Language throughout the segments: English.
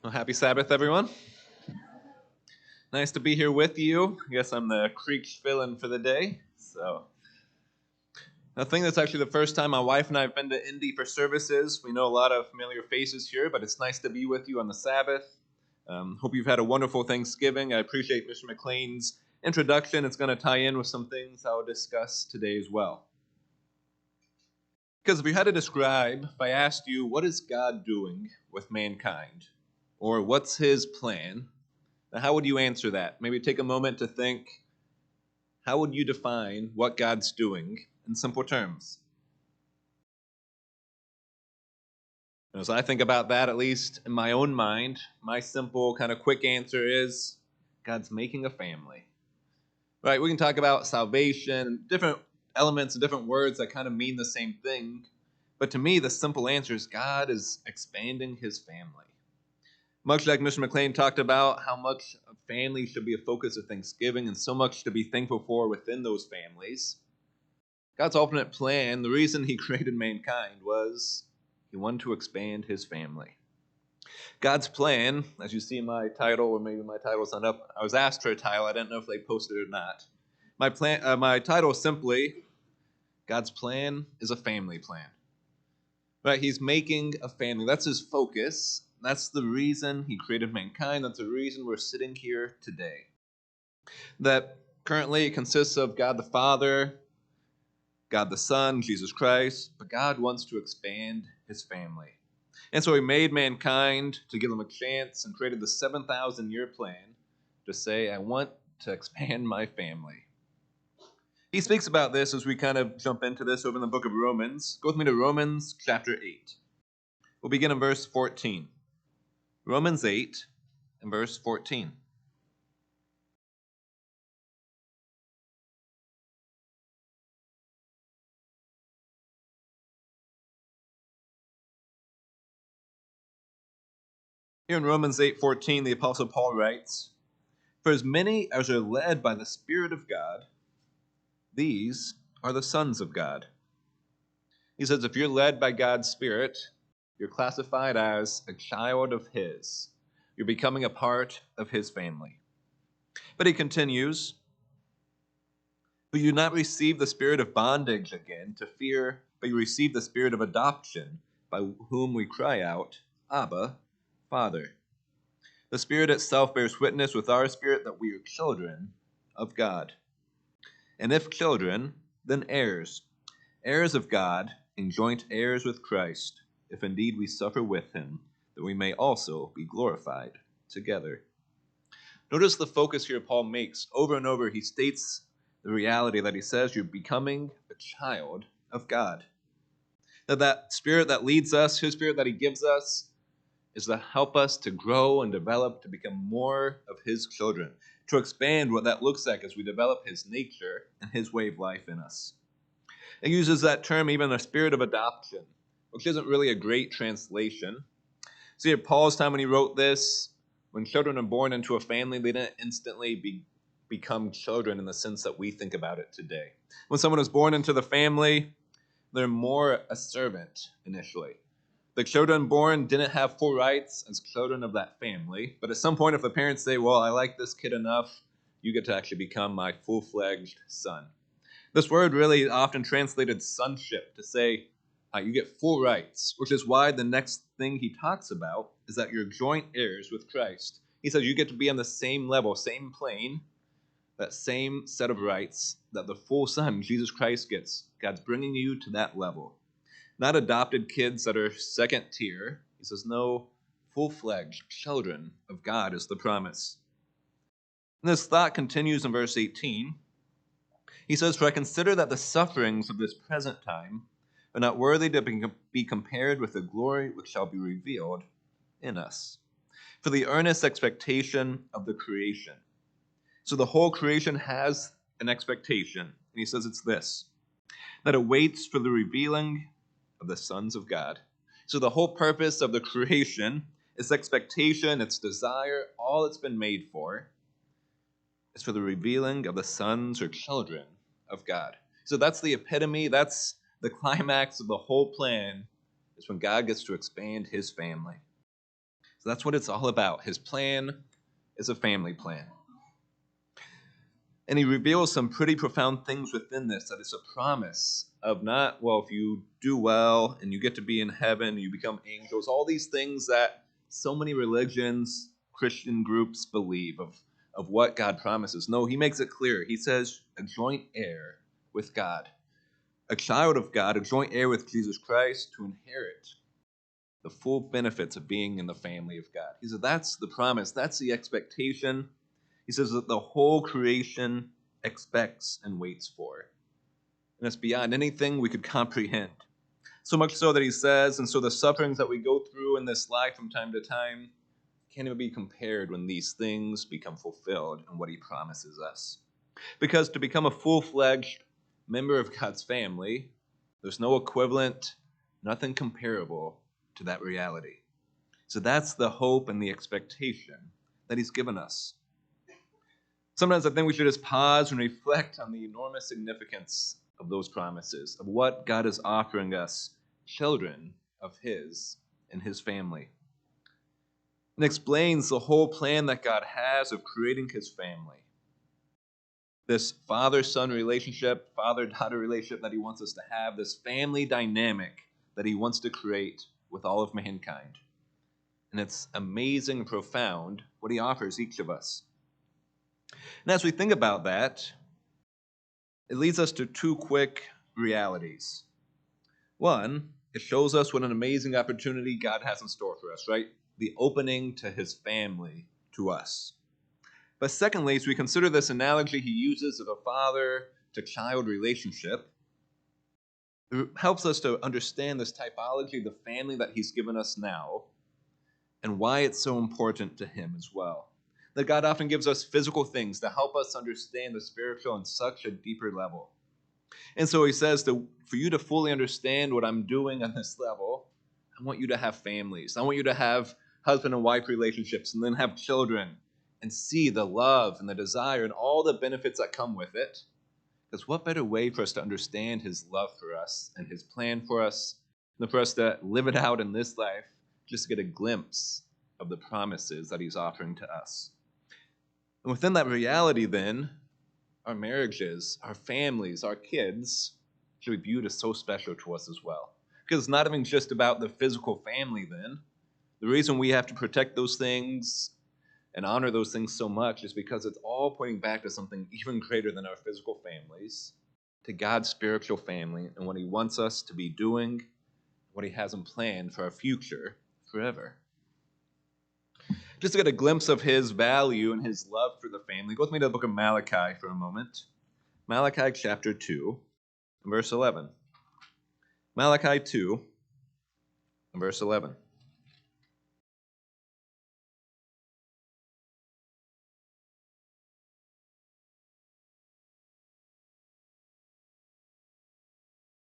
Well, happy Sabbath, everyone. Nice to be here with you. I guess I'm the Creech fill-in for the day. I think that's actually the first time my wife and I have been to Indy for services. We know a lot of familiar faces here, but it's nice to be with you on the Sabbath. Hope you've had a wonderful Thanksgiving. I appreciate Mr. McLean's introduction. It's going to tie in with some things I'll discuss today as well. Because if you had to describe, if I asked you, what is God doing with mankind? Or what's his plan? Now, how would you answer that? Maybe take a moment to think, how would you define what God's doing in simple terms? As I think about that, at least in my own mind, my simple kind of quick answer is God's making a family. Right? We can talk about salvation, different elements and different words that kind of mean the same thing. But to me, the simple answer is God is expanding his family. Much like Mr. McLean talked about how much family should be a focus of Thanksgiving and so much to be thankful for within those families, God's ultimate plan, the reason he created mankind, was he wanted to expand his family. God's plan, as you see in my title, or maybe my title's not up. I was asked for a title. I didn't know if they posted it or not. My title is simply, God's plan is a family plan. Right? He's making a family. That's his focus. That's the reason he created mankind. That's the reason we're sitting here today. That currently it consists of God the Father, God the Son, Jesus Christ, but God wants to expand his family. And so he made mankind to give them a chance and created the 7,000-year plan to say, I want to expand my family. He speaks about this as we kind of jump into this over in the book of Romans. Go with me to Romans chapter 8. We'll begin in verse 14. Romans 8 and verse 14. Here in Romans 8:14, the Apostle Paul writes, For as many as are led by the Spirit of God, these are the sons of God. He says if you're led by God's Spirit, you're classified as a child of his. You're becoming a part of his family. But he continues, But you do not receive the spirit of bondage again to fear, but you receive the spirit of adoption, by whom we cry out, Abba, Father. The Spirit itself bears witness with our spirit that we are children of God. And if children, then heirs, heirs of God, and joint heirs with Christ, if indeed we suffer with him, that we may also be glorified together. Notice the focus here Paul makes. Over and over, he states the reality that he says you're becoming a child of God. That spirit that leads us, his spirit that he gives us, is to help us to grow and develop, to become more of his children, to expand what that looks like as we develop his nature and his way of life in us. It uses that term, even a spirit of adoption, which isn't really a great translation. See, at Paul's time when he wrote this, when children are born into a family, they didn't instantly become children in the sense that we think about it today. When someone is born into the family, they're more a servant initially. The children born didn't have full rights as children of that family, but at some point if the parents say, well, I like this kid enough, you get to actually become my full-fledged son. This word really often translated sonship to say you get full rights, which is why the next thing he talks about is that you're joint heirs with Christ. He says you get to be on the same level, same plane, that same set of rights that the full son, Jesus Christ, gets. God's bringing you to that level. Not adopted kids that are second tier. He says, no, full-fledged children of God is the promise. And this thought continues in verse 18. He says, For I consider that the sufferings of this present time are not worthy to be compared with the glory which shall be revealed in us. For the earnest expectation of the creation. So the whole creation has an expectation. And he says it's this, that it waits for the revealing of the sons of God. So the whole purpose of the creation, its expectation, its desire, all it's been made for, is for the revealing of the sons or children of God. So that's the epitome, that's the climax of the whole plan, is when God gets to expand his family. So that's what it's all about. His plan is a family plan. And he reveals some pretty profound things within this, that it's a promise of not, well, if you do well and you get to be in heaven, you become angels, all these things that so many religions, Christian groups believe of what God promises. No, he makes it clear. He says a joint heir with God, a child of God, a joint heir with Jesus Christ to inherit the full benefits of being in the family of God. He said that's the promise, that's the expectation. He says that the whole creation expects and waits for. And it's beyond anything we could comprehend. So much so that he says, and so the sufferings that we go through in this life from time to time can't even be compared when these things become fulfilled and what he promises us. Because to become a full-fledged member of God's family, there's no equivalent, nothing comparable to that reality. So that's the hope and the expectation that he's given us. Sometimes I think we should just pause and reflect on the enormous significance of those promises, of what God is offering us, children of his and his family. And explains the whole plan that God has of creating his family. This father-son relationship, father-daughter relationship that he wants us to have, this family dynamic that he wants to create with all of mankind. And it's amazing and profound what he offers each of us. And as we think about that, it leads us to two quick realities. One, it shows us what an amazing opportunity God has in store for us, right? The opening to his family to us. But secondly, as we consider this analogy he uses of a father to child relationship, it helps us to understand this typology of the family that he's given us now and why it's so important to him as well. That God often gives us physical things to help us understand the spiritual on such a deeper level. And so he says, for you to fully understand what I'm doing on this level, I want you to have families. I want you to have husband and wife relationships and then have children and see the love and the desire and all the benefits that come with it. Because what better way for us to understand his love for us and his plan for us than for us to live it out in this life, just to get a glimpse of the promises that he's offering to us. And within that reality, then, our marriages, our families, our kids should be viewed as so special to us as well. Because it's not even just about the physical family, then. The reason we have to protect those things and honor those things so much is because it's all pointing back to something even greater than our physical families, to God's spiritual family and what he wants us to be doing, what he has in plan for our future forever. Just to get a glimpse of his value and his love for the family, go with me to the book of Malachi for a moment. Malachi chapter 2, verse 11. Malachi 2, verse 11.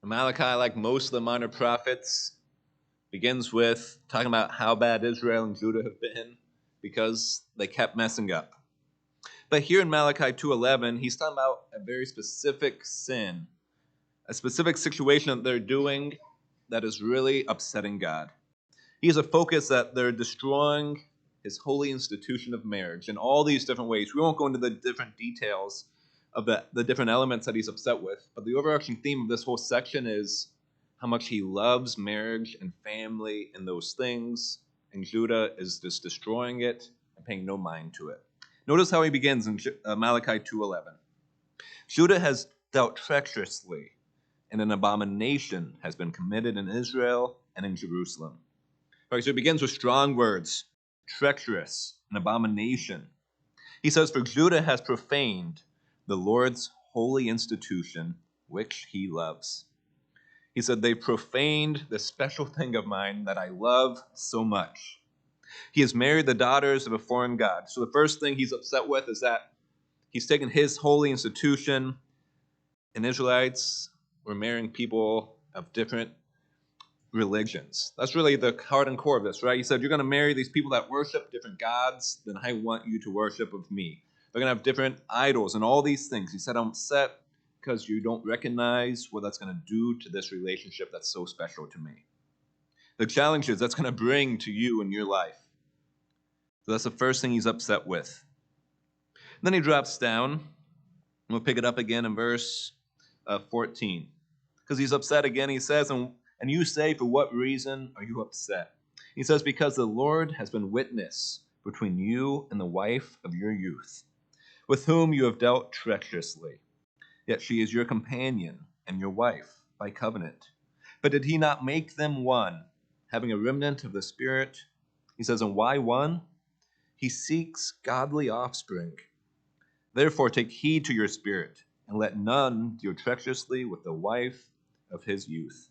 Malachi, like most of the minor prophets, begins with talking about how bad Israel and Judah have been because they kept messing up. But here in Malachi 2:11, he's talking about a very specific sin, a specific situation that they're doing that is really upsetting God. He has a focus that they're destroying his holy institution of marriage in all these different ways. We won't go into the different details of the different elements that he's upset with, but the overarching theme of this whole section is how much he loves marriage and family and those things, and Judah is just destroying it and paying no mind to it. Notice how he begins in Malachi 2:11. Judah has dealt treacherously, and an abomination has been committed in Israel and in Jerusalem. All right, so it begins with strong words, treacherous, an abomination. He says, for Judah has profaned the Lord's holy institution, which he loves. He said, they profaned the special thing of mine that I love so much. He has married the daughters of a foreign god. So the first thing he's upset with is that he's taken his holy institution, and Israelites were marrying people of different religions. That's really the heart and core of this, right? He said, you're going to marry these people that worship different gods than I want you to worship of me. They're going to have different idols and all these things. He said, I'm upset because you don't recognize what that's going to do to this relationship that's so special to me. The challenges that's going to bring to you in your life. So that's the first thing he's upset with. Then he drops down. We'll pick it up again in verse 14. Because he's upset again, he says, and you say, for what reason are you upset? He says, because the Lord has been witness between you and the wife of your youth, with whom you have dealt treacherously. Yet she is your companion and your wife by covenant. But did he not make them one, having a remnant of the Spirit? He says, and why one? He seeks godly offspring. Therefore take heed to your spirit, and let none deal treacherously with the wife of his youth.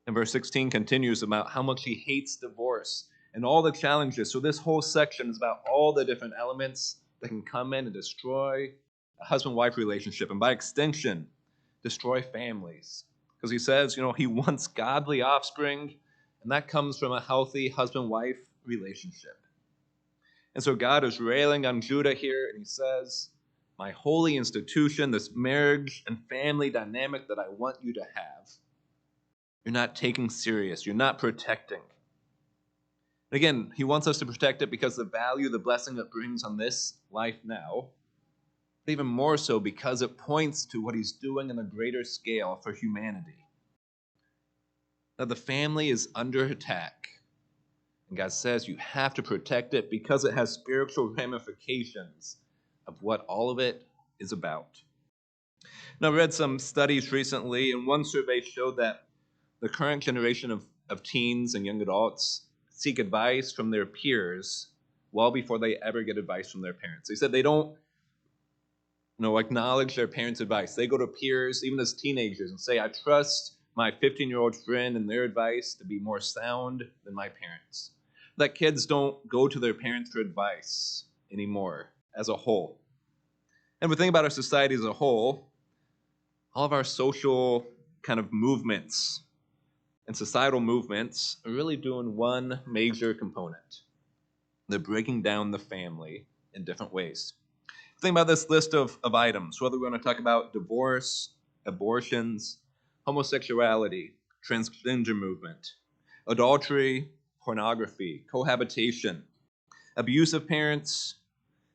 And verse 16 continues about how much he hates divorce and all the challenges. So this whole section is about all the different elements that can come in and destroy a husband-wife relationship, and by extension, destroy families. Because he says, he wants godly offspring, and that comes from a healthy husband-wife relationship. And so God is railing on Judah here, and he says, my holy institution, this marriage and family dynamic that I want you to have, you're not taking serious. You're not protecting. And again, he wants us to protect it because the value, the blessing it brings on this life now, but even more so because it points to what he's doing on a greater scale for humanity. Now the family is under attack. And God says you have to protect it because it has spiritual ramifications of what all of it is about. Now, I read some studies recently, and one survey showed that the current generation of teens and young adults seek advice from their peers well before they ever get advice from their parents. They said they don't acknowledge their parents' advice. They go to peers, even as teenagers, and say, I trust my 15-year-old friend and their advice to be more sound than my parents. That kids don't go to their parents for advice anymore as a whole. And if we think about our society as a whole, all of our social kind of movements and societal movements are really doing one major component. They're breaking down the family in different ways. Think about this list of items, whether we want to talk about divorce, abortions, homosexuality, transgender movement, adultery, pornography, cohabitation, abuse of parents,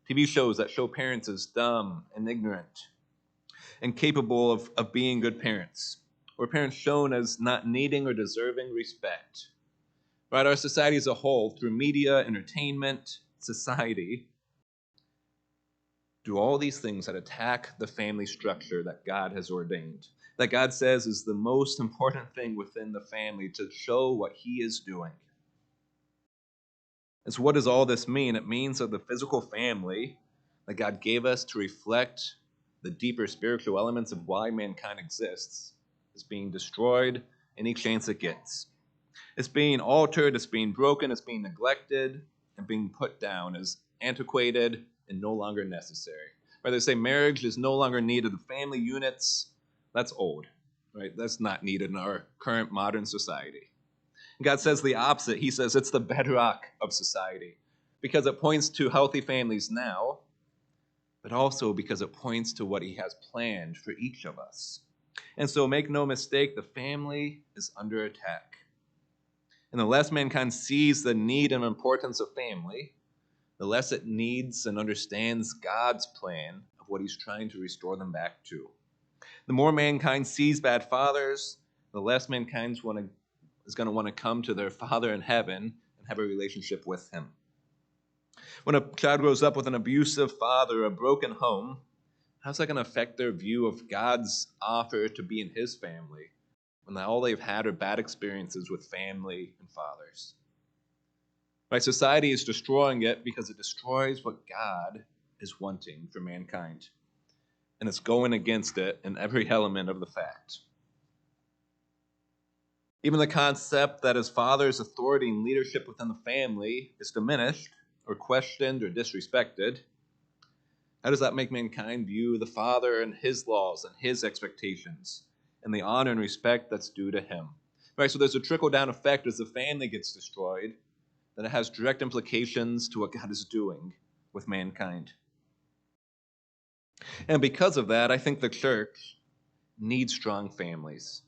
TV shows that show parents as dumb and ignorant, incapable of being good parents, or parents shown as not needing or deserving respect. Right, our society as a whole, through media, entertainment, society, do all these things that attack the family structure that God has ordained, that God says is the most important thing within the family to show what he is doing. And so what does all this mean? It means that the physical family that God gave us to reflect the deeper spiritual elements of why mankind exists is being destroyed any chance it gets. It's being altered, it's being broken, it's being neglected, and being put down as antiquated and no longer necessary. Right? They say marriage is no longer needed. The family units, that's old. Right? That's not needed in our current modern society. God says the opposite. He says it's the bedrock of society because it points to healthy families now, but also because it points to what he has planned for each of us. And so make no mistake, the family is under attack. And the less mankind sees the need and importance of family, the less it needs and understands God's plan of what he's trying to restore them back to. The more mankind sees bad fathers, the less mankind is going to want to come to their Father in heaven and have a relationship with him. When a child grows up with an abusive father, a broken home, how's that going to affect their view of God's offer to be in his family when all they've had are bad experiences with family and fathers? Right? Society is destroying it because it destroys what God is wanting for mankind. And it's going against it in every element of the fact. Even the concept that as father's authority and leadership within the family is diminished or questioned or disrespected, how does that make mankind view the father and his laws and his expectations and the honor and respect that's due to him? Right, so there's a trickle-down effect as the family gets destroyed, that it has direct implications to what God is doing with mankind. And because of that, I think the church needs strong families.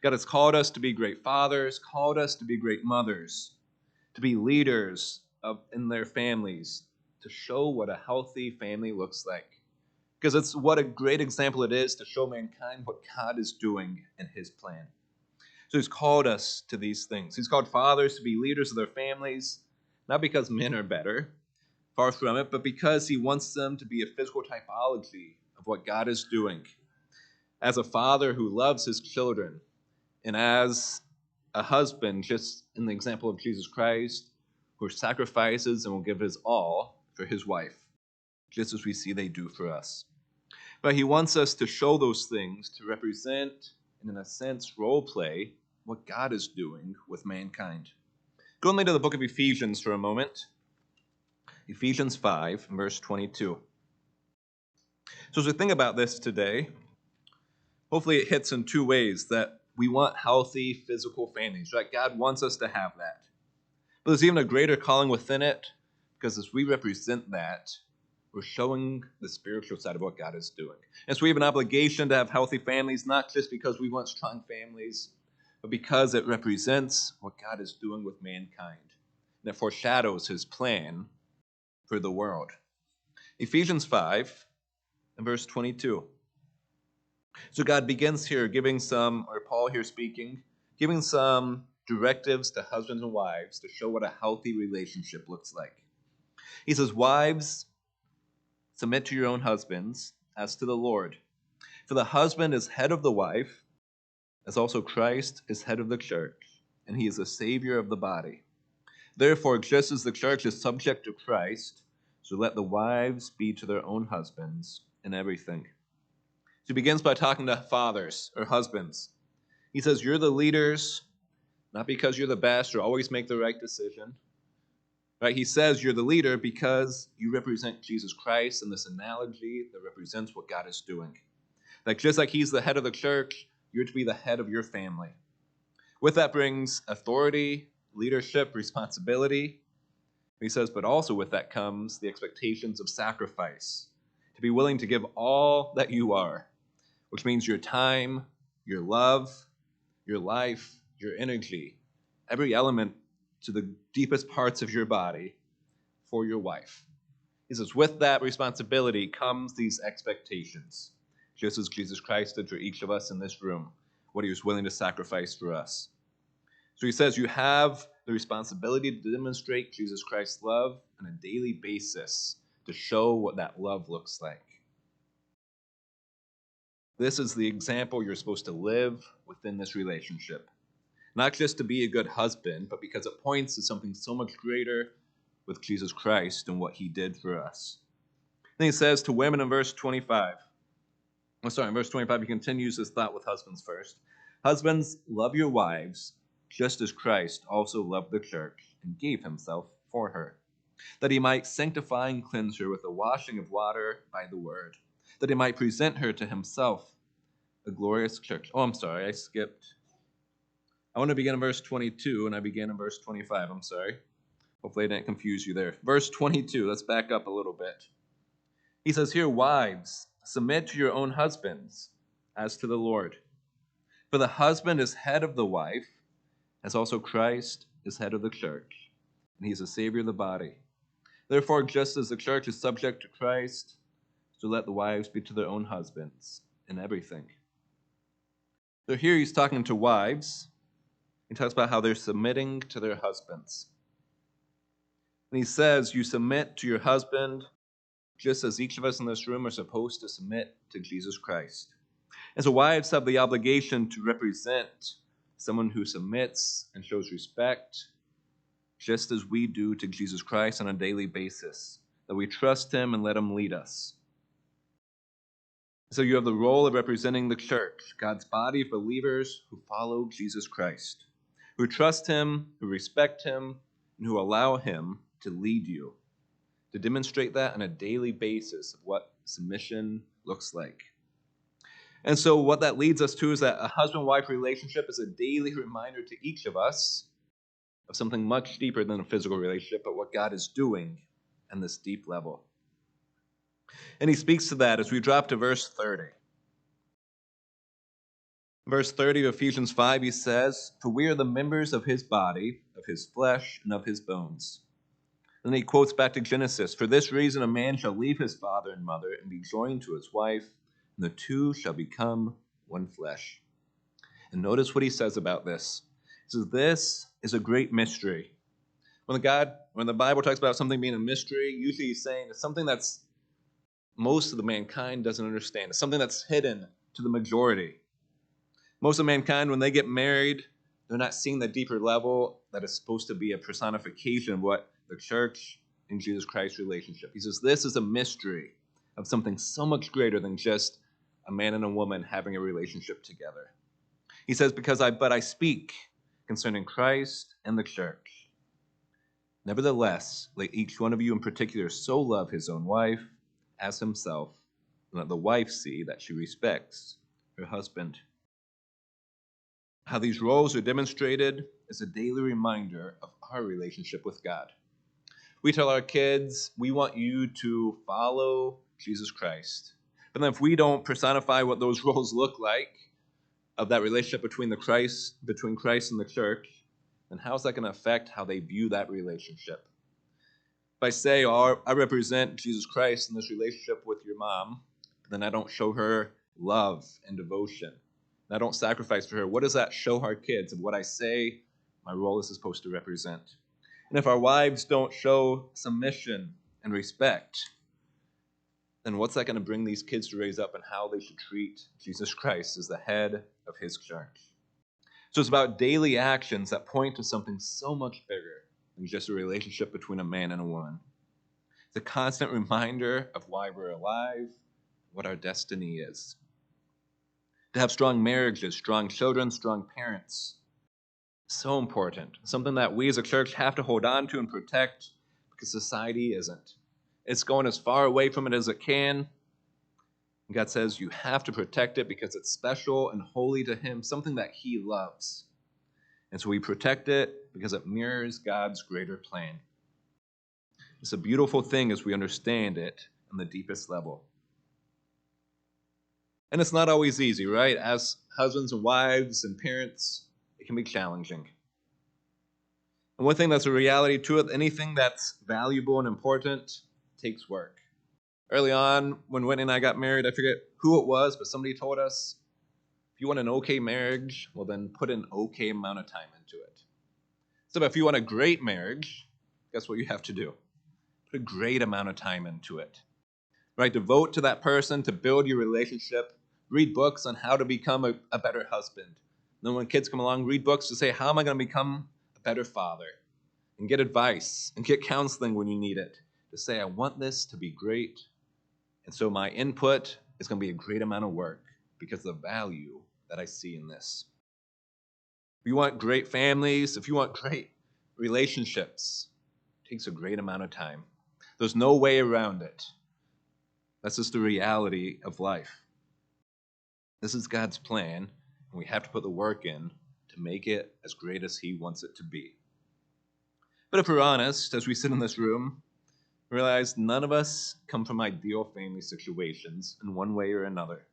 God has called us to be great fathers, called us to be great mothers, to be leaders in their families to show what a healthy family looks like. Because it's what a great example it is to show mankind what God is doing in his plan. So he's called us to these things. He's called fathers to be leaders of their families, not because men are better, far from it, but because he wants them to be a physical typology of what God is doing. As a father who loves his children, and as a husband, just in the example of Jesus Christ, who sacrifices and will give his all for his wife, just as we see they do for us. But he wants us to show those things to represent, and in a sense, role play what God is doing with mankind. Go with me to the book of Ephesians for a moment. Ephesians 5, verse 22. So as we think about this today, hopefully it hits in two ways that we want healthy physical families, right? God wants us to have that. But there's even a greater calling within it, because as we represent that, we're showing the spiritual side of what God is doing. And so we have an obligation to have healthy families, not just because we want strong families, but because it represents what God is doing with mankind. And it foreshadows his plan for the world. Ephesians 5 and verse 22. So God begins here giving some, or Paul here speaking, giving some directives to husbands and wives to show what a healthy relationship looks like. He says, wives, submit to your own husbands as to the Lord. For the husband is head of the wife, as also Christ is head of the church, and he is the Savior of the body. Therefore, just as the church is subject to Christ, so let the wives be to their own husbands in everything. So he begins by talking to fathers or husbands. He says, you're the leaders, not because you're the best or always make the right decision. Right? He says you're the leader because you represent Jesus Christ in this analogy that represents what God is doing. Like just like he's the head of the church, you're to be the head of your family. With that brings authority, leadership, responsibility. He says, but also with that comes the expectations of sacrifice, to be willing to give all that you are, which means your time, your love, your life, your energy, every element to the deepest parts of your body for your wife. He says, with that responsibility comes these expectations, just as Jesus Christ did for each of us in this room, what he was willing to sacrifice for us. So he says you have the responsibility to demonstrate Jesus Christ's love on a daily basis to show what that love looks like. This is the example you're supposed to live within this relationship. Not just to be a good husband, but because it points to something so much greater with Jesus Christ and what he did for us. Then he says to women in verse 25. In verse 25, he continues this thought with husbands first. Husbands, love your wives, just as Christ also loved the church and gave himself for her, that he might sanctify and cleanse her with the washing of water by the word, that he might present her to himself a glorious church. Oh, I'm sorry, I skipped. I want to begin in verse 22, and I began in verse 25. I'm sorry. Hopefully I didn't confuse you there. Verse 22, let's back up a little bit. He says here, wives, submit to your own husbands as to the Lord. For the husband is head of the wife, as also Christ is head of the church, and he is the Savior of the body. Therefore, just as the church is subject to Christ, so let the wives be to their own husbands in everything. So here he's talking to wives. He talks about how they're submitting to their husbands. And he says, you submit to your husband just as each of us in this room are supposed to submit to Jesus Christ. And so wives have the obligation to represent someone who submits and shows respect, just as we do to Jesus Christ on a daily basis, that we trust him and let him lead us. So you have the role of representing the church, God's body of believers who follow Jesus Christ, who trust him, who respect him, and who allow him to lead you, to demonstrate that on a daily basis of what submission looks like. And so what that leads us to is that a husband-wife relationship is a daily reminder to each of us of something much deeper than a physical relationship, but what God is doing on this deep level. And he speaks to that as we drop to verse 30. Verse 30 of Ephesians 5, he says, for we are the members of his body, of his flesh, and of his bones. And he quotes back to Genesis, "For this reason a man shall leave his father and mother and be joined to his wife, and the two shall become one flesh." And notice what he says about this. He says, "This is a great mystery." When the Bible talks about something being a mystery, usually he's saying it's something that's most of the mankind doesn't understand. It's something that's hidden to the majority. Most of mankind, when they get married, they're not seeing the deeper level that is supposed to be a personification of what the church and Jesus Christ relationship. He says this is a mystery of something so much greater than just a man and a woman having a relationship together. He says, but I speak concerning Christ and the church. Nevertheless, let each one of you in particular so love his own wife as himself, and let the wife see that she respects her husband. How these roles are demonstrated is a daily reminder of our relationship with God. We tell our kids, we want you to follow Jesus Christ. But then if we don't personify what those roles look like, of that relationship between Christ and the church, then how's that going to affect how they view that relationship? If I say, oh, I represent Jesus Christ in this relationship with your mom, but then I don't show her love and devotion, and I don't sacrifice for her, what does that show our kids of what I say my role is supposed to represent? And if our wives don't show submission and respect, then what's that going to bring these kids to raise up and how they should treat Jesus Christ as the head of his church? So it's about daily actions that point to something so much bigger than just a relationship between a man and a woman. It's a constant reminder of why we're alive, what our destiny is. To have strong marriages, strong children, strong parents, so important. Something that we as a church have to hold on to and protect because society isn't. It's going as far away from it as it can. And God says you have to protect it because it's special and holy to him, something that he loves. And so we protect it because it mirrors God's greater plan. It's a beautiful thing as we understand it on the deepest level. And it's not always easy, right? As husbands and wives and parents, it can be challenging. And one thing that's a reality to it, anything that's valuable and important takes work. Early on, when Whitney and I got married, I forget who it was, but somebody told us, if you want an okay marriage, well then put an okay amount of time into it. So if you want a great marriage, guess what you have to do? Put a great amount of time into it. Right? Devote to that person, to build your relationship. Read books on how to become a better husband. And then when kids come along, read books to say, how am I going to become a better father? And get advice and get counseling when you need it. To say, I want this to be great. And so my input is going to be a great amount of work because of the value that I see in this. If you want great families, if you want great relationships, it takes a great amount of time. There's no way around it. That's just the reality of life. This is God's plan, and we have to put the work in to make it as great as he wants it to be. But if we're honest, as we sit in this room, realize none of us come from ideal family situations in one way or another.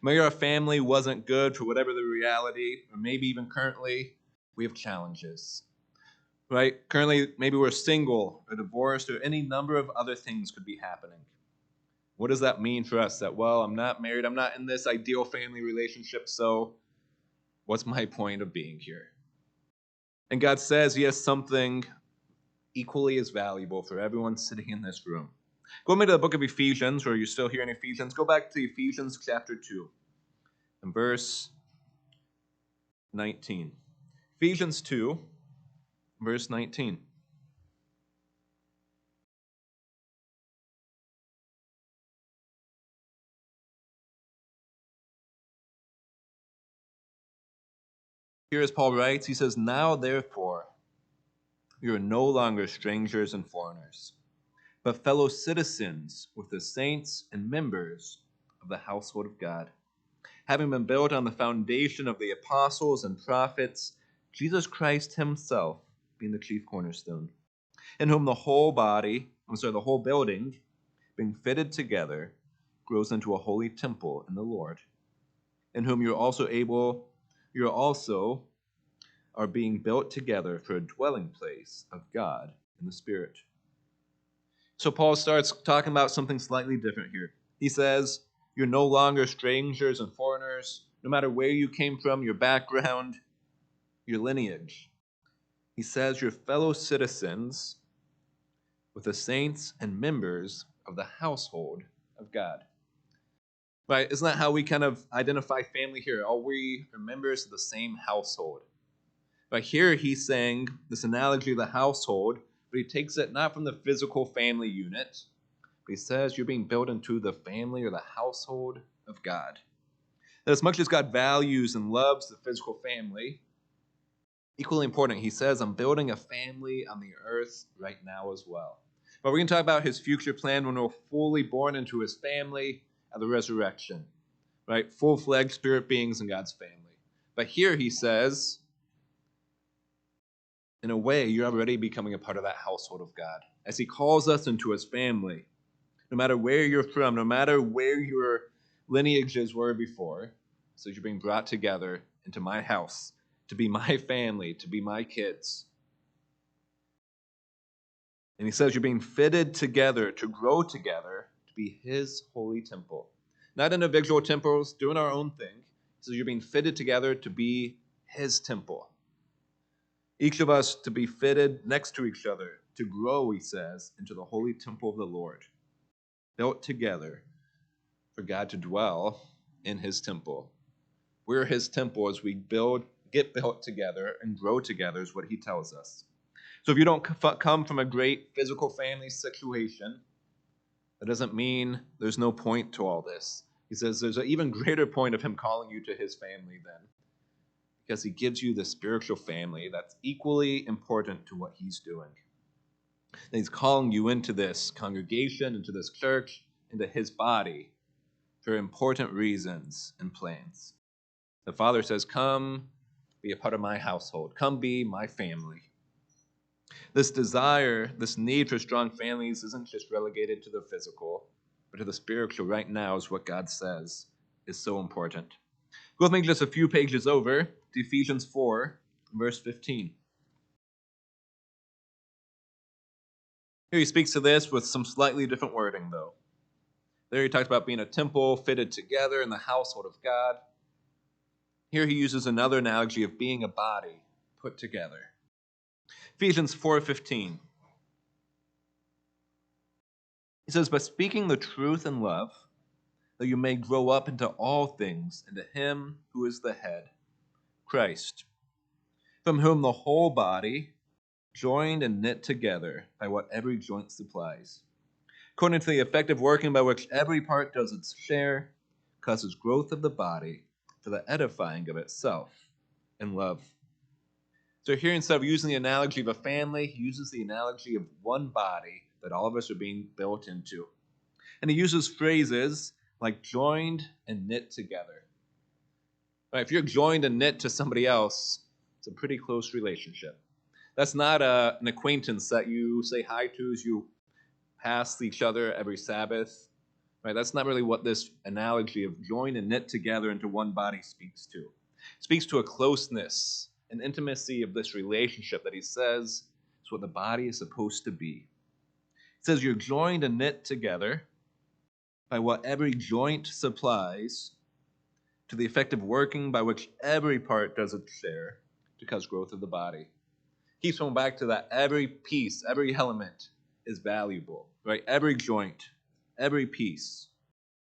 Maybe our family wasn't good for whatever the reality, or maybe even currently, we have challenges. Right? Currently, maybe we're single or divorced or any number of other things could be happening. What does that mean for us? That, well, I'm not married, I'm not in this ideal family relationship, so what's my point of being here? And God says he has something equally as valuable for everyone sitting in this room. Go into the book of Ephesians, or you're still here in Ephesians. Go back to Ephesians chapter 2 and verse 19. Ephesians 2, verse 19. Here as Paul writes, he says, now therefore, you are no longer strangers and foreigners, but fellow citizens with the saints and members of the household of God, having been built on the foundation of the apostles and prophets, Jesus Christ himself being the chief cornerstone, in whom the whole building, being fitted together, grows into a holy temple in the Lord, in whom you're also are being built together for a dwelling place of God in the Spirit. So Paul starts talking about something slightly different here. He says, you're no longer strangers and foreigners, no matter where you came from, your background, your lineage. He says you're fellow citizens with the saints and members of the household of God. Right? Isn't that how we kind of identify family here? All we are members of the same household. But here he's saying this analogy of the household, but he takes it not from the physical family unit, but he says you're being built into the family or the household of God. That as much as God values and loves the physical family, equally important, he says, I'm building a family on the earth right now as well. But we're going to talk about his future plan when we're fully born into his family at the resurrection, right? Full-fledged spirit beings in God's family. But here he says, in a way, you're already becoming a part of that household of God as he calls us into his family. No matter where you're from, no matter where your lineages were before, so you're being brought together into my house, to be my family, to be my kids. And he says you're being fitted together to grow together to be his holy temple. Not individual temples doing our own thing. So you're being fitted together to be his temple. Each of us to be fitted next to each other, to grow, he says, into the holy temple of the Lord. Built together for God to dwell in his temple. We're his temple as we get built together and grow together is what he tells us. So if you don't come from a great physical family situation, that doesn't mean there's no point to all this. He says there's an even greater point of him calling you to his family then, because he gives you the spiritual family that's equally important to what he's doing. And he's calling you into this congregation, into this church, into his body for important reasons and plans. The Father says, come be a part of my household. Come be my family. This desire, this need for strong families isn't just relegated to the physical, but to the spiritual right now is what God says is so important. Go with me just a few pages over to Ephesians 4, verse 15. Here he speaks to this with some slightly different wording, though. There he talks about being a temple fitted together in the household of God. Here he uses another analogy of being a body put together. Ephesians 4:15. He says, but speaking the truth in love, that you may grow up into all things, into him who is the head, Christ, from whom the whole body, joined and knit together by what every joint supplies, according to the effective working by which every part does its share, causes growth of the body for the edifying of itself in love. So here, instead of using the analogy of a family, he uses the analogy of one body that all of us are being built into. And he uses phrases like joined and knit together. Right, if you're joined and knit to somebody else, it's a pretty close relationship. That's not an acquaintance that you say hi to as you pass each other every Sabbath. Right, that's not really what this analogy of joined and knit together into one body speaks to. It speaks to a closeness, an intimacy of this relationship that he says is what the body is supposed to be. It says you're joined and knit together by what every joint supplies, to the effective working by which every part does its share to cause growth of the body. Keeps going back to that every piece, every element is valuable, right? Every joint, every piece,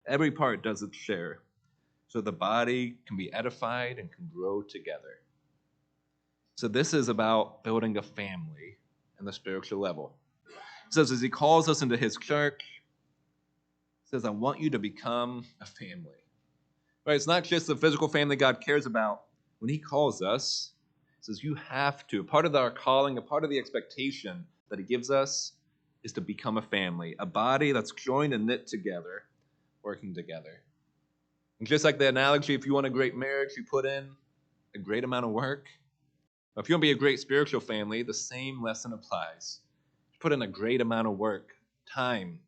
every part does its share so the body can be edified and can grow together. So this is about building a family on the spiritual level. It says as he calls us into his church, it says, I want you to become a family. Right? It's not just the physical family God cares about. When he calls us, he says you have to. Part of our calling, a part of the expectation that he gives us is to become a family, a body that's joined and knit together, working together. And just like the analogy, if you want a great marriage, you put in a great amount of work. If you want to be a great spiritual family, the same lesson applies. You put in a great amount of work, time,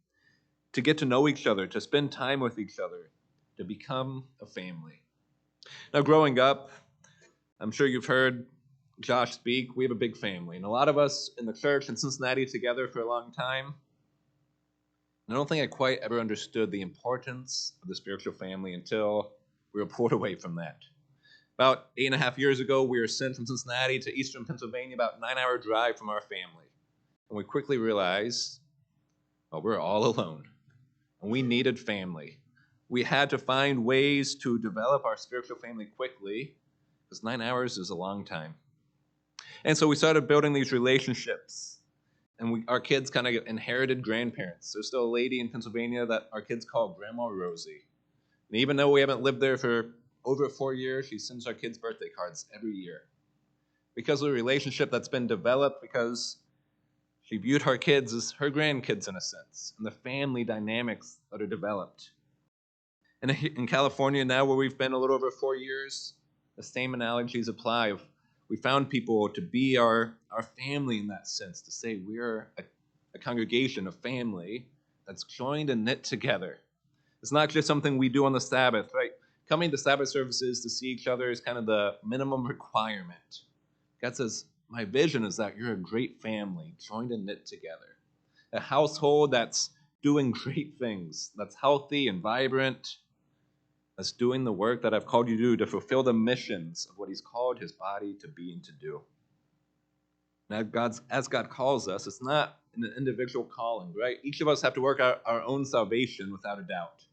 to get to know each other, to spend time with each other, to become a family. Now, growing up, I'm sure you've heard Josh speak, we have a big family. And a lot of us in the church in Cincinnati together for a long time. And I don't think I quite ever understood the importance of the spiritual family until we were pulled away from that. About 8.5 years ago, we were sent from Cincinnati to eastern Pennsylvania, about a 9-hour drive from our family. And we quickly realized, well, we're all alone. And we needed family. We had to find ways to develop our spiritual family quickly, because 9 hours is a long time. And so we started building these relationships. And our kids kind of inherited grandparents. There's still a lady in Pennsylvania that our kids call Grandma Rosie. And even though we haven't lived there for over 4 years, she sends our kids birthday cards every year. Because of the relationship that's been developed, because she viewed her kids as her grandkids in a sense, and the family dynamics that are developed. And in California now, where we've been a little over 4 years, the same analogies apply. We found people to be our family in that sense, to say we're a congregation, a family that's joined and knit together. It's not just something we do on the Sabbath, right? Coming to Sabbath services to see each other is kind of the minimum requirement. God says, my vision is that you're a great family, joined and knit together. A household that's doing great things, that's healthy and vibrant, that's doing the work that I've called you to do, to fulfill the missions of what he's called his body to be and to do. Now, as God calls us, it's not an individual calling, right? Each of us have to work out our own salvation without a doubt.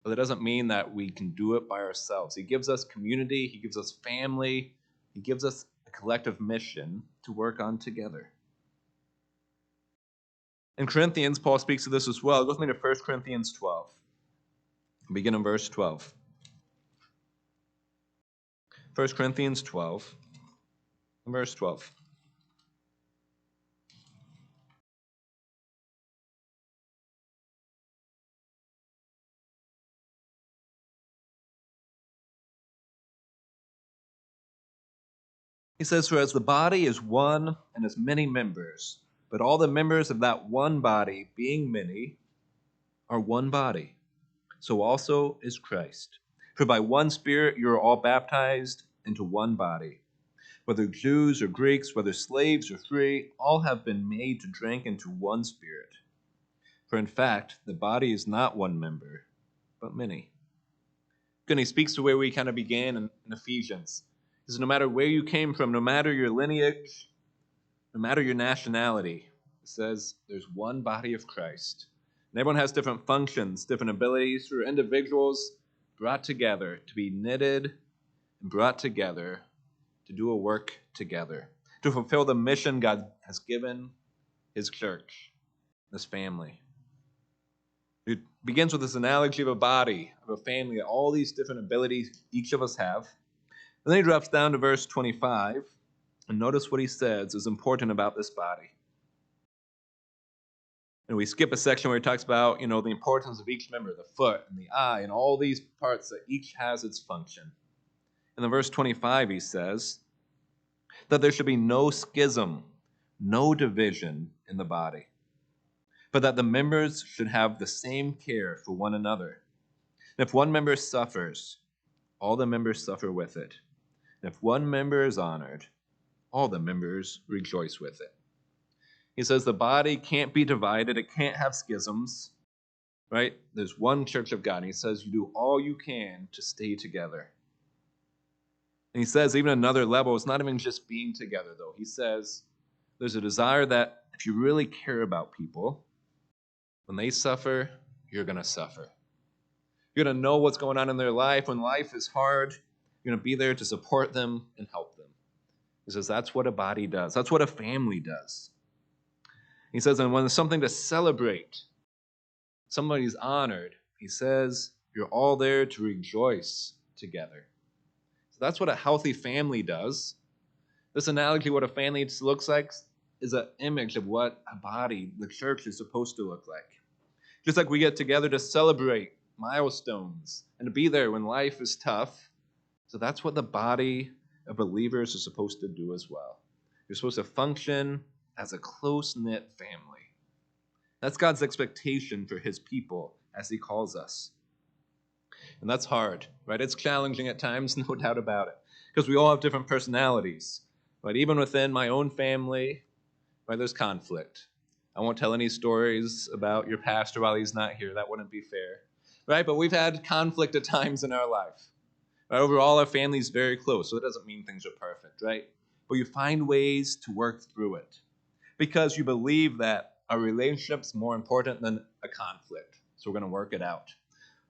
But that doesn't mean that we can do it by ourselves. He gives us community, he gives us family, he gives us a collective mission to work on together. In Corinthians, Paul speaks of this as well. Go with me to 1 Corinthians 12. Begin in verse 12. 1 Corinthians 12, verse 12. He says, for as the body is one and has many members, but all the members of that one body, being many, are one body, so also is Christ. For by one Spirit you are all baptized into one body. Whether Jews or Greeks, whether slaves or free, all have been made to drink into one Spirit. For in fact, the body is not one member, but many. And he speaks to where we kind of began in Ephesians. He says, no matter where you came from, no matter your lineage, no matter your nationality, it says there's one body of Christ. And everyone has different functions, different abilities. We're individuals brought together to be knitted and brought together to do a work together, to fulfill the mission God has given his church, this family. It begins with this analogy of a body, of a family, all these different abilities each of us have. And then he drops down to verse 25, and notice what he says is important about this body. And we skip a section where he talks about, the importance of each member, the foot and the eye, and all these parts that each has its function. And in verse 25, he says that there should be no schism, no division in the body, but that the members should have the same care for one another. And if one member suffers, all the members suffer with it. And if one member is honored, all the members rejoice with it. He says the body can't be divided. It can't have schisms, right? There's one church of God. And he says you do all you can to stay together. And he says even another level, it's not even just being together, though. He says there's a desire that if you really care about people, when they suffer, you're going to suffer. You're going to know what's going on in their life. When life is hard, you're going to be there to support them and help them. He says that's what a body does. That's what a family does. He says, and when there's something to celebrate, somebody's honored, he says, you're all there to rejoice together. So that's what a healthy family does. This analogy, what a family looks like, is an image of what a body, the church, is supposed to look like. Just like we get together to celebrate milestones and to be there when life is tough. So that's what the body of believers is supposed to do as well. You're supposed to function as a close-knit family. That's God's expectation for his people as he calls us. And that's hard, right? It's challenging at times, no doubt about it, because we all have different personalities. But even within my own family, right, there's conflict. I won't tell any stories about your pastor while he's not here. That wouldn't be fair. Right? But we've had conflict at times in our life. Right? Overall, our family's very close, so it doesn't mean things are perfect, right? But you find ways to work through it because you believe that our relationship's more important than a conflict. So we're going to work it out.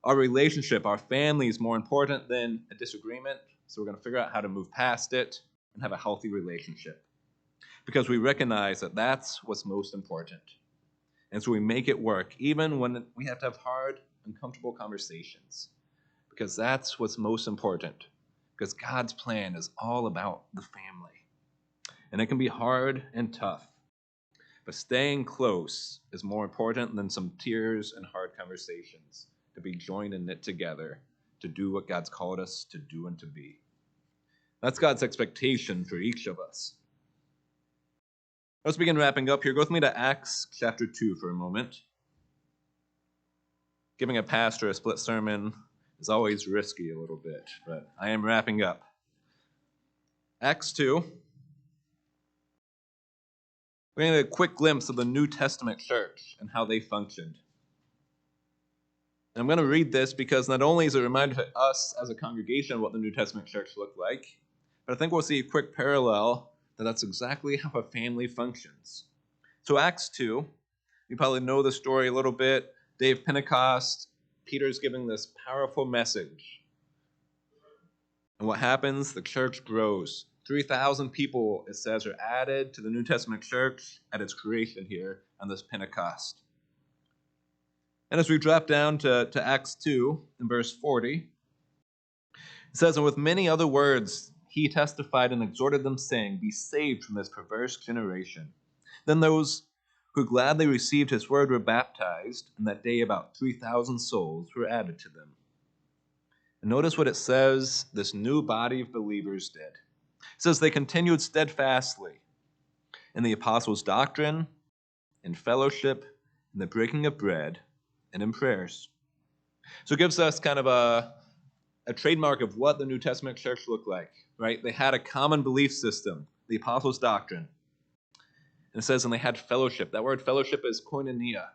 Our relationship, our family is more important than a disagreement. So we're going to figure out how to move past it and have a healthy relationship because we recognize that that's what's most important. And so we make it work, even when we have to have hard, uncomfortable conversations, because that's what's most important. Because God's plan is all about the family. And it can be hard and tough, but staying close is more important than some tears and hard conversations, to be joined and knit together to do what God's called us to do and to be. That's God's expectation for each of us. Let's begin wrapping up here. Go with me to Acts chapter 2 for a moment. Giving a pastor a split sermon is always risky a little bit, but I am wrapping up. Acts 2. We're going to get a quick glimpse of the New Testament church and how they functioned. And I'm going to read this because not only is it a reminder to us as a congregation what the New Testament church looked like, but I think we'll see a quick parallel that that's exactly how a family functions. So Acts 2, you probably know the story a little bit. Day of Pentecost, Peter's giving this powerful message. And what happens? The church grows. 3,000 people, it says, are added to the New Testament church at its creation here on this Pentecost. And as we drop down to Acts 2 in verse 40, it says, "And with many other words he testified and exhorted them, saying, 'Be saved from this perverse generation.' Then those who gladly received his word were baptized, and that day about 3,000 souls were added to them." And notice what it says this new body of believers did. It says they continued steadfastly in the apostles' doctrine, in fellowship, in the breaking of bread, and in prayers. So it gives us kind of a trademark of what the New Testament church looked like, right? They had a common belief system, the apostles' doctrine. And it says, and they had fellowship. That word fellowship is koinonia.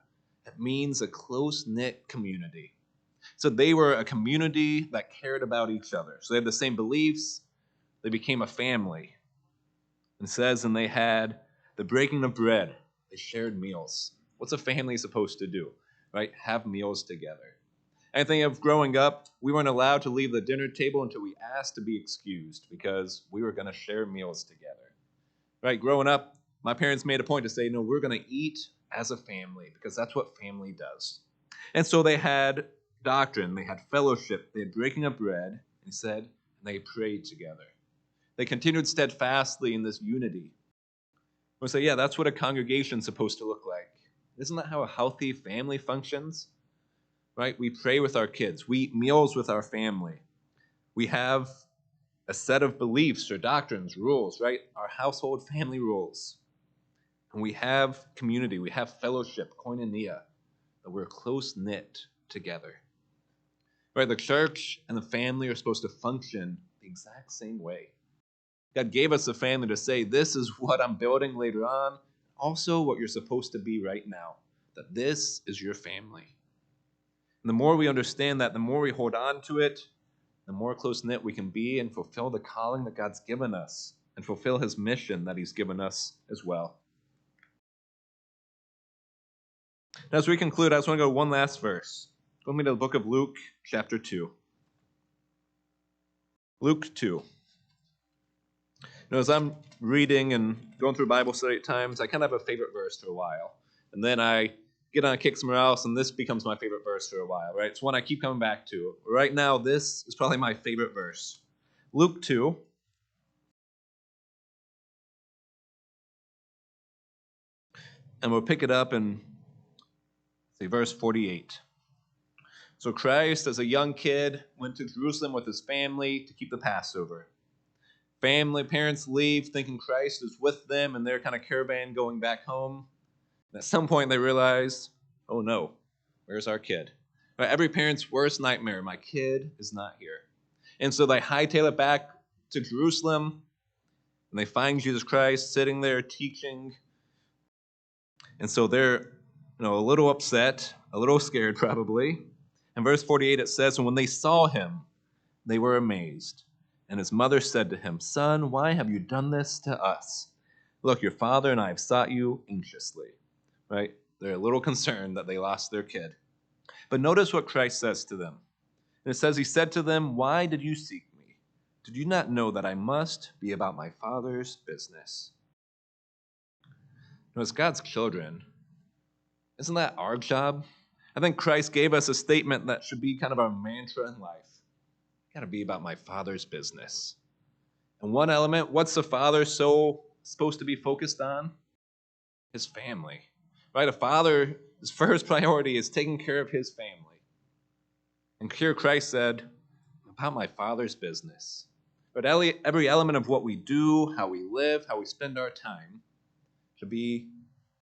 It means a close-knit community. So they were a community that cared about each other. So they had the same beliefs. They became a family. It says, and they had the breaking of bread. They shared meals. What's a family supposed to do, right? Have meals together. I think of growing up, we weren't allowed to leave the dinner table until we asked to be excused because we were going to share meals together. Right? Growing up, my parents made a point to say, no, we're going to eat as a family because that's what family does. And so they had doctrine, they had fellowship, they had breaking of bread, and said, and they prayed together. They continued steadfastly in this unity. We'll say, yeah, that's what a congregation's supposed to look like. Isn't that how a healthy family functions? Right? We pray with our kids. We eat meals with our family. We have a set of beliefs or doctrines, rules, right? Our household family rules. And we have community. We have fellowship, koinonia, that we're close-knit together. Right? The church and the family are supposed to function the exact same way. God gave us a family to say, this is what I'm building later on. Also what you're supposed to be right now. That this is your family. And the more we understand that, the more we hold on to it, the more close-knit we can be and fulfill the calling that God's given us and fulfill his mission that he's given us as well. Now, as we conclude, I just want to go one last verse. Go with me to the book of Luke, chapter 2. Luke 2. Now, as I'm reading and going through Bible study at times, I kind of have a favorite verse for a while. And then I get on a kick somewhere else, and this becomes my favorite verse for a while, right? It's one I keep coming back to. Right now, this is probably my favorite verse. Luke 2. And we'll pick it up in, say, verse 48. So Christ, as a young kid, went to Jerusalem with his family to keep the Passover. Parents leave thinking Christ is with them in their kind of caravan going back home. And at some point they realize, oh no, where's our kid? Every parent's worst nightmare, my kid is not here. And so they hightail it back to Jerusalem. And they find Jesus Christ sitting there teaching. And so they're, a little upset, a little scared probably. In verse 48 it says, "And when they saw him, they were amazed. And his mother said to him, 'Son, why have you done this to us? Look, your father and I have sought you anxiously.'" Right? They're a little concerned that they lost their kid. But notice what Christ says to them. And it says, he said to them, "Why did you seek me? Did you not know that I must be about my Father's business?" As God's children, isn't that our job? I think Christ gave us a statement that should be kind of our mantra in life. Got to be about my Father's business. And one element, what's the Father supposed to be focused on? His family. Right? A father, his first priority is taking care of his family. And here Christ said, "About my Father's business." But every element of what we do, how we live, how we spend our time, should be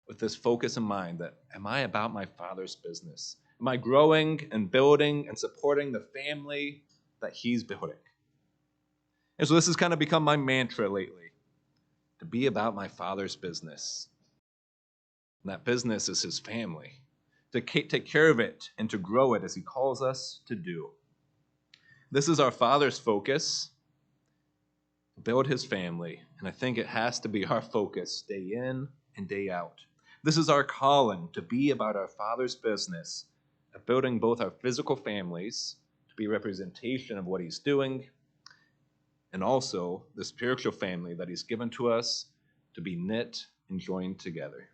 with this focus in mind that, am I about my Father's business? Am I growing and building and supporting the family that he's building? And so this has kind of become my mantra lately, to be about my Father's business. And that business is his family, to take care of it and to grow it as he calls us to do. This is our Father's focus, build his family, and I think it has to be our focus day in and day out. This is our calling, to be about our Father's business of building both our physical families to be representation of what he's doing, and also the spiritual family that he's given to us to be knit and joined together.